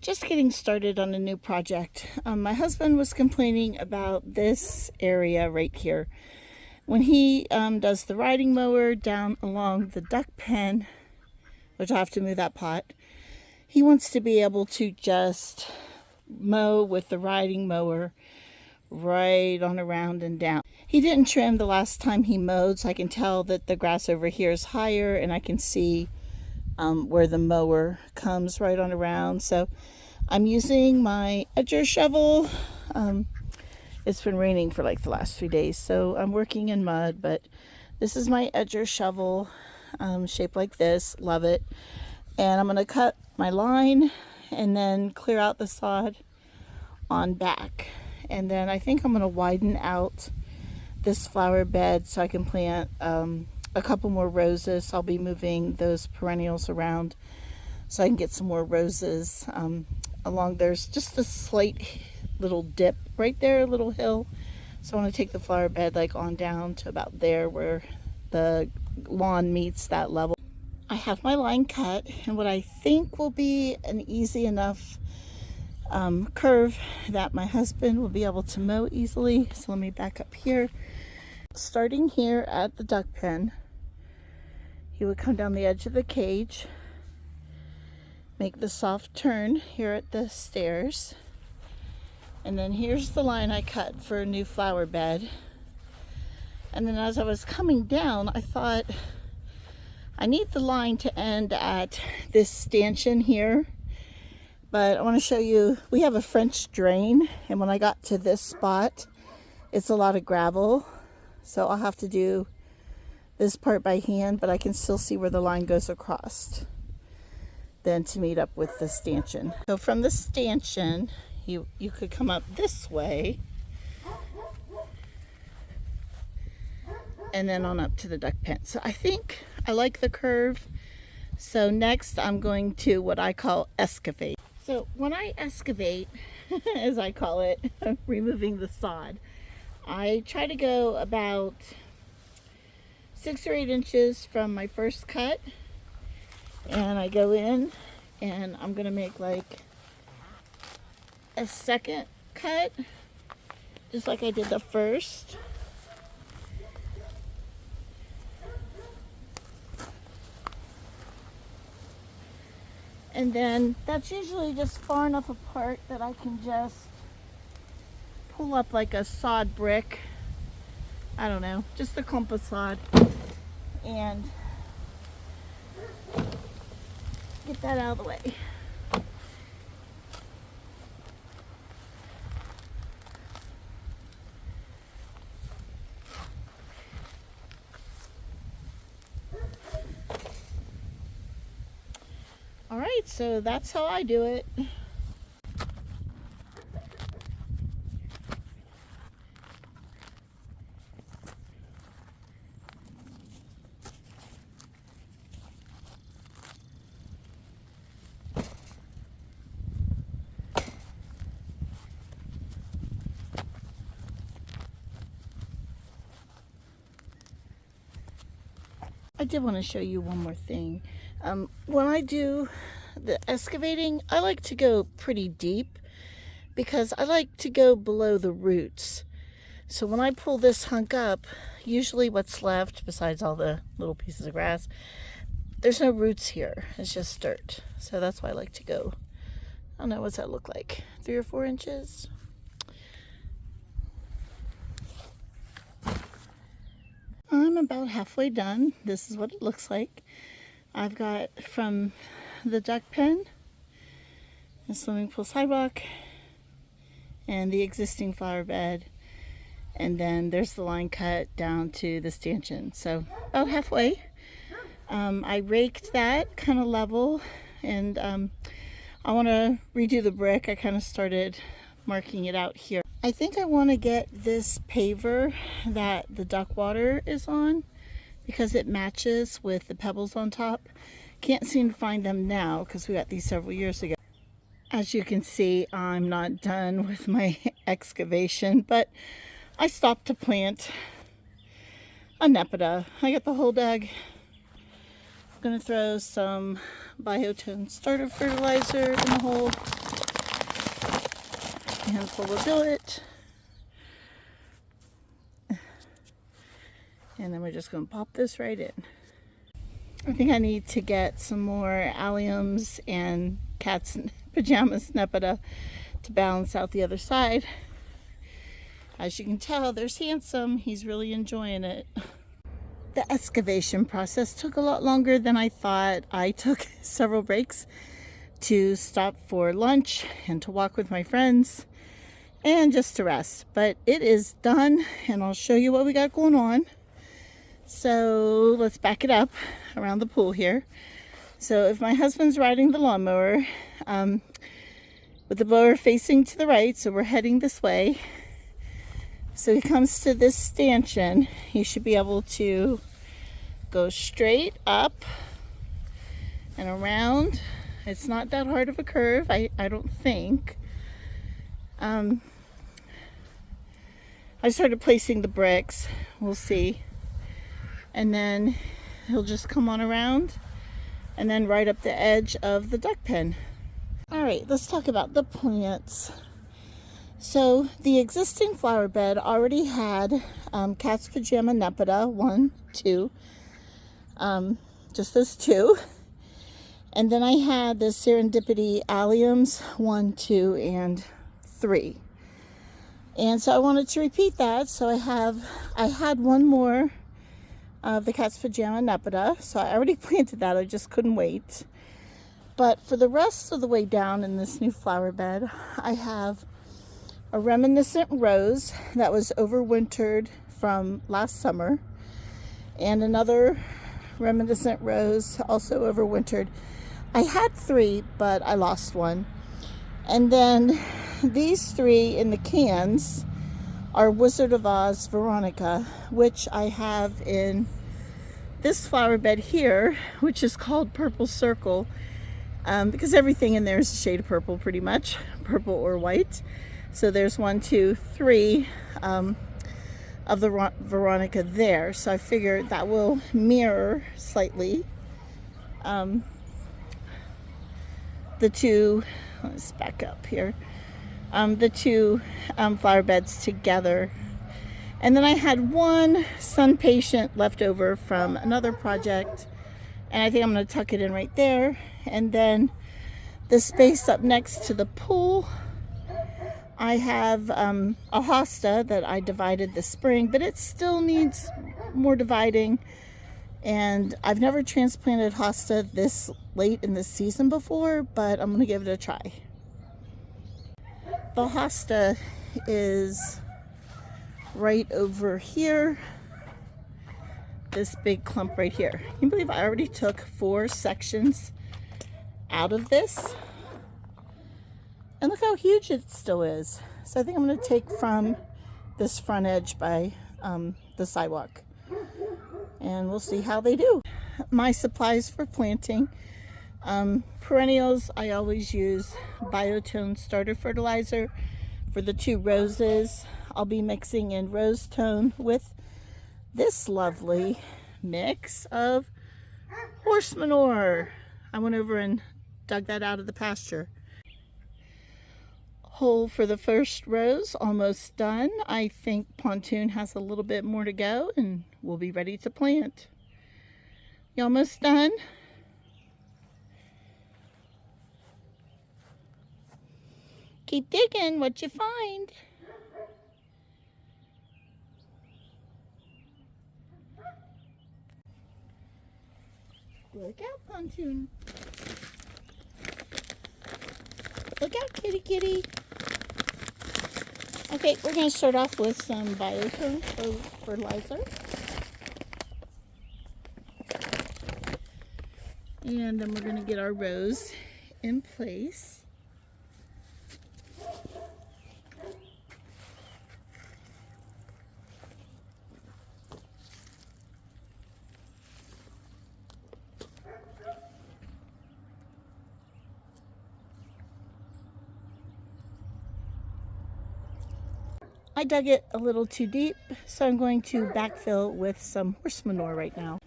Just getting started on a new project. My husband was complaining about this area right here. When he does the riding mower down along the duck pen, which I have to move that pot, he wants to be able to just mow with the riding mower right on around and down. He didn't trim the last time he mowed, so I can tell that the grass over here is higher, and I can see where the mower comes right on around. So I'm using my edger shovel. It's been raining for like the last 3 days, so I'm working in mud, but this is my edger shovel, shaped like this. Love it. And I'm going to cut my line and then clear out the sod on back. And then I think I'm going to widen out this flower bed so I can plant a couple more roses. I'll be moving those perennials around so I can get some more roses along. There's just a slight little dip right there, a little hill. So I want to take the flower bed like on down to about there where the lawn meets that level. I have my line cut, and what I think will be an easy enough curve that my husband will be able to mow easily. So let me back up here. Starting here at the duck pen, he would come down the edge of the cage, make the soft turn here at the stairs, and then here's the line I cut for a new flower bed. And then as I was coming down, I thought I need the line to end at this stanchion here, but I want to show you, we have a French drain, and when I got to this spot, it's a lot of gravel. So I'll have to do this part by hand, but I can still see where the line goes across then to meet up with the stanchion. So from the stanchion, you could come up this way and then on up to the duck pen. So I think I like the curve. So next I'm going to what I call excavate. So when I excavate, as I call it, removing the sod, I try to go about 6 or 8 inches from my first cut, and I go in and I'm gonna make like a second cut just like I did the first. And then that's usually just far enough apart that I can just pull up like a sod brick, I don't know, just a clump of sod, and get that out of the way. All right, so that's how I do it. I did want to show you one more thing. When I do the excavating, I like to go pretty deep because I like to go below the roots. So when I pull this hunk up, usually what's left, besides all the little pieces of grass, there's no roots here. It's just dirt. So that's why I like to go, I don't know, what's that look like? 3 or 4 inches? I'm about halfway done. This is what it looks like. I've got from the duck pen, the swimming pool sidewalk, and the existing flower bed, and then there's the line cut down to the stanchion. So about halfway. I raked that kind of level, and I want to redo the brick. I kind of started marking it out here. I think I want to get this paver that the duck water is on because it matches with the pebbles on top. Can't seem to find them now because we got these several years ago. As you can see, I'm not done with my excavation, but I stopped to plant a nepeta. I got the hole dug. I'm going to throw some biotone starter fertilizer in the hole handful of billet. And then we're just going to pop this right in. I think I need to get some more alliums and cat's pajamas nepeta to balance out the other side. As you can tell, there's Handsome. He's really enjoying it. The excavation process took a lot longer than I thought. I took several breaks to stop for lunch and to walk with my friends and just to rest. But it is done, and I'll show you what we got going on. So let's back it up around the pool here. So if my husband's riding the lawnmower, with the blower facing to the right, so we're heading this way. So he comes to this stanchion, he should be able to go straight up and around. It's not that hard of a curve, I don't think. I started placing the bricks, we'll see. And then he'll just come on around and then right up the edge of the duck pen. All right, let's talk about the plants. So the existing flower bed already had cat's pajama nepeta, 1, 2, just those 2. And then I had the serendipity alliums, 1, 2, and 3. And so I wanted to repeat that. So I had one more of the cat's pajama nepeta. So I already planted that, I just couldn't wait. But for the rest of the way down in this new flower bed, I have a reminiscent rose that was overwintered from last summer, and another reminiscent rose also overwintered. I had 3, but I lost one. And then these 3 in the cans are Wizard of Oz Veronica, which I have in this flower bed here, which is called Purple Circle, because everything in there is a shade of purple, pretty much, purple or white. So there's 1, 2, 3 of the Veronica there. So I figured that will mirror slightly the 2, let's back up here, the 2 flower beds together. And then I had 1 sun patient left over from another project, and I think I'm going to tuck it in right there. And then the space up next to the pool, I have a hosta that I divided this spring, but it still needs more dividing. And I've never transplanted hosta this late in the season before, but I'm going to give it a try. The hosta is right over here, this big clump right here. Can you believe I already took 4 sections out of this? And look how huge it still is. So I think I'm going to take from this front edge by the sidewalk, and we'll see how they do. My supplies for planting, perennials, I always use Biotone starter fertilizer. For the 2 roses, I'll be mixing in rose tone with this lovely mix of horse manure. I went over and dug that out of the pasture. Hole for the first rose almost done. I think pontoon has a little bit more to go and we'll be ready to plant. You almost done? Keep digging, what you find. Look out, pontoon. Look out, kitty kitty. Okay, we're going to start off with some Biotone fertilizer. And then we're going to get our rose in place. I dug it a little too deep, so I'm going to backfill with some horse manure right now.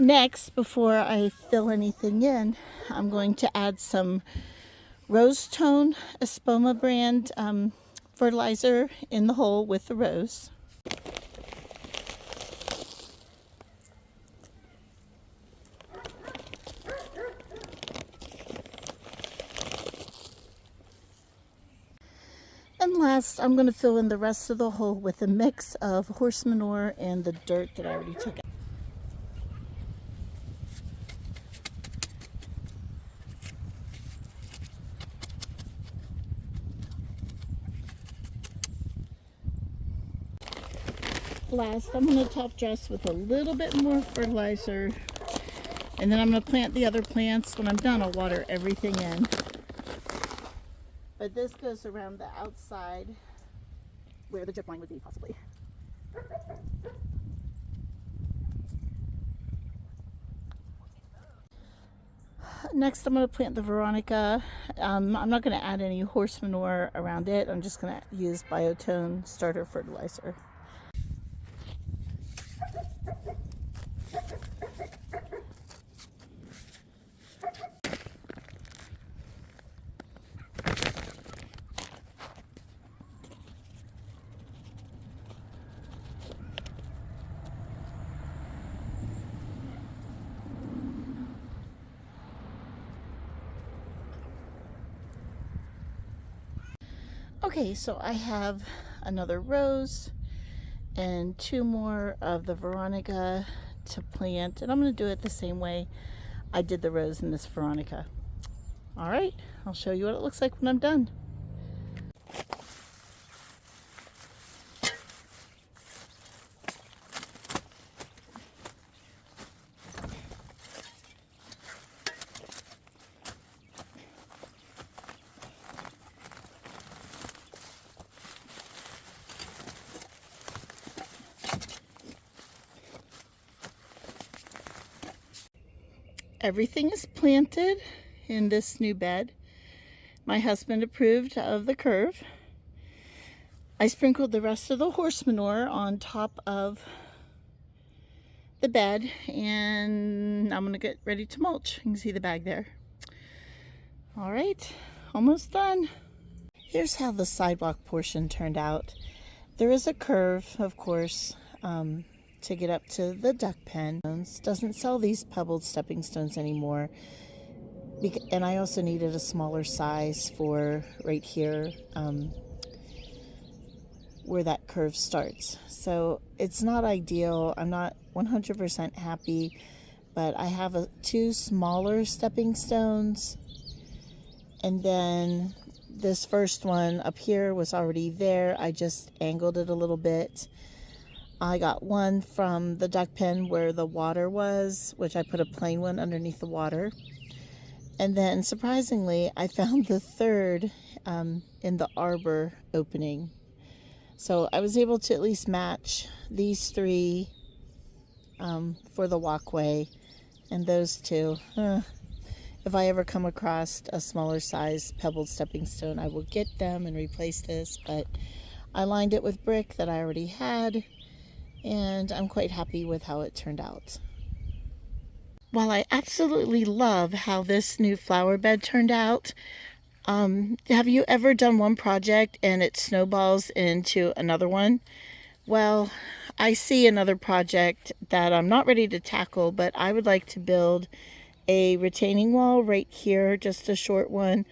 Next, before I fill anything in, I'm going to add some Rose Tone Espoma brand fertilizer in the hole with the rose. And last, I'm going to fill in the rest of the hole with a mix of horse manure and the dirt that I already took out. Last, I'm going to top dress with a little bit more fertilizer, and then I'm going to plant the other plants. When I'm done, I'll water everything in. But this goes around the outside where the drip line would be, possibly. Next, I'm going to plant the Veronica. I'm not going to add any horse manure around it. I'm just going to use Biotone starter fertilizer. Okay, so I have another rose and 2 more of the Veronica to plant, and I'm going to do it the same way I did the rose in this Veronica. All right, I'll show you what it looks like when I'm done. Everything is planted in this new bed. My husband approved of the curve. I sprinkled the rest of the horse manure on top of the bed, and I'm gonna get ready to mulch. You can see the bag there. All right, almost done. Here's how the sidewalk portion turned out. There is a curve, of course, to get up to the duck pen. Doesn't sell these pebbled stepping stones anymore, and I also needed a smaller size for right here where that curve starts. So it's not ideal. I'm not 100% happy, but I have 2 smaller stepping stones, and then this first one up here was already there. I just angled it a little bit. I got one from the duck pen where the water was, which I put a plain one underneath the water. And then surprisingly, I found the third in the arbor opening. So I was able to at least match these 3 for the walkway, and those 2. If I ever come across a smaller size pebbled stepping stone, I will get them and replace this, but I lined it with brick that I already had, and I'm quite happy with how it turned out. While I absolutely love how this new flower bed turned out, have you ever done one project and it snowballs into another one? Well, I see another project that I'm not ready to tackle, but I would like to build a retaining wall right here, just a short one,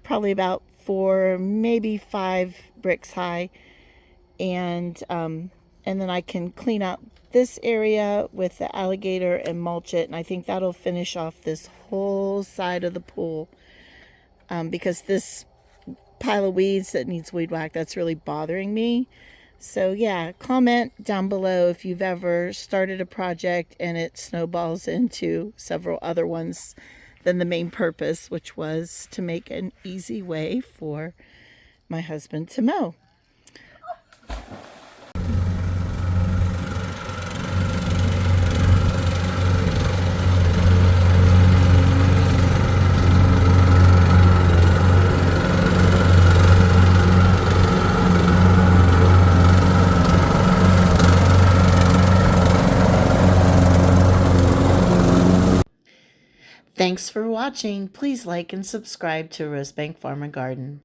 probably about 4, maybe 5 bricks high, and then I can clean out this area with the alligator and mulch it, and I think that'll finish off this whole side of the pool, because this pile of weeds that needs weed whack, that's really bothering me. So yeah, comment down below if you've ever started a project and it snowballs into several other ones than the main purpose, which was to make an easy way for my husband to mow. Thanks for watching. Please like and subscribe to Rosebank Farm and Garden.